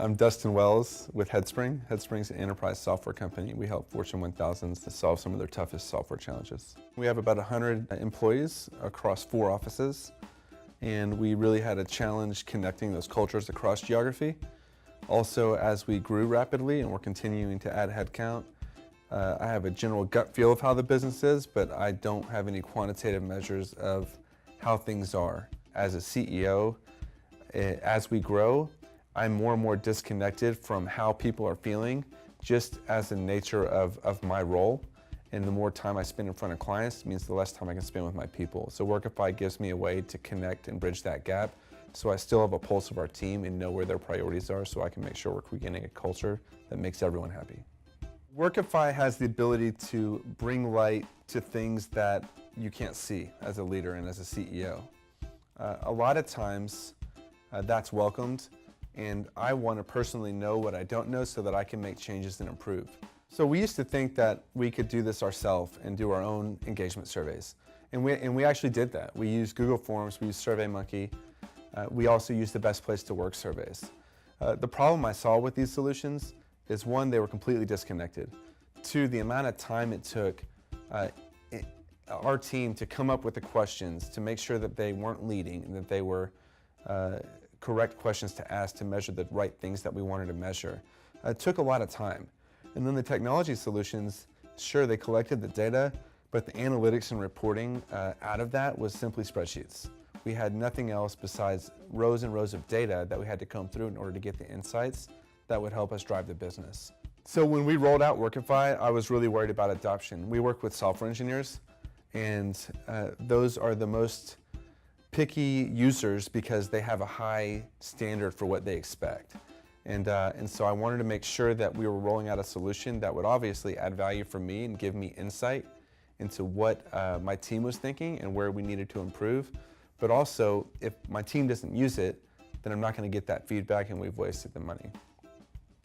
I'm Dustin Wells with Headspring. Headspring's an enterprise software company. We help Fortune 1000s to solve some of their toughest software challenges. We have about 100 employees across 4 offices, and we really had a challenge connecting those cultures across geography. Also, as we grew rapidly and we're continuing to add headcount, I have a general gut feel of how the business is, but I don't have any quantitative measures of how things are. As a CEO, as we grow, I'm more and more disconnected from how people are feeling just as the nature of my role. And the more time I spend in front of clients means the less time I can spend with my people. So Workify gives me a way to connect and bridge that gap, so I still have a pulse of our team and know where their priorities are, so I can make sure we're creating a culture that makes everyone happy. Workify has the ability to bring light to things that you can't see as a leader and as a CEO. A lot of times that's welcomed, and I want to personally know what I don't know so that I can make changes and improve. So we used to think that we could do this ourselves and do our own engagement surveys. And we actually did that. We used Google Forms, we used SurveyMonkey. We also used the Best Place to Work surveys. The problem I saw with these solutions is, 1, they were completely disconnected. 2, the amount of time it took our team to come up with the questions to make sure that they weren't leading and that they were correct questions to ask to measure the right things that we wanted to measure. It took a lot of time. And then the technology solutions, sure, they collected the data, but the analytics and reporting out of that was simply spreadsheets. We had nothing else besides rows and rows of data that we had to comb through in order to get the insights that would help us drive the business. So when we rolled out Workify, I was really worried about adoption. We work with software engineers, and those are the most picky users because they have a high standard for what they expect. And so I wanted to make sure that we were rolling out a solution that would obviously add value for me and give me insight into what my team was thinking and where we needed to improve. But also, if my team doesn't use it, then I'm not going to get that feedback and we've wasted the money.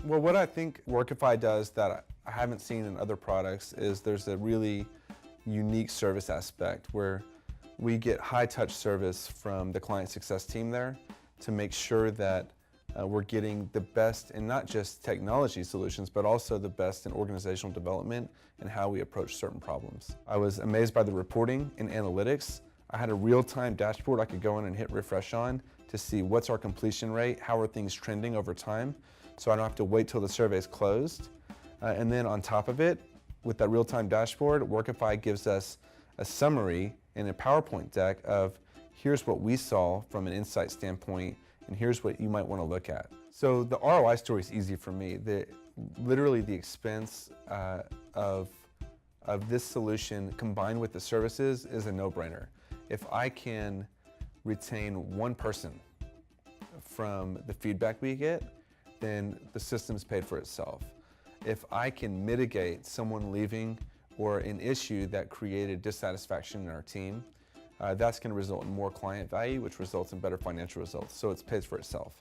Well, what I think Workify does that I haven't seen in other products is there's a really unique service aspect where we get high-touch service from the client success team there to make sure that we're getting the best in not just technology solutions, but also the best in organizational development and how we approach certain problems. I was amazed by the reporting and analytics. I had a real-time dashboard I could go in and hit refresh on to see what's our completion rate, how are things trending over time, so I don't have to wait till the survey is closed. And then on top of it, with that real-time dashboard, Workify gives us a summary in a PowerPoint deck of here's what we saw from an insight standpoint, and here's what you might want to look at. So the ROI story is easy for me. Literally the expense of this solution combined with the services is a no-brainer. If I can retain 1 person from the feedback we get, then the system's paid for itself. If I can mitigate someone leaving or an issue that created dissatisfaction in our team, that's going to result in more client value, which results in better financial results. So it's paid for itself.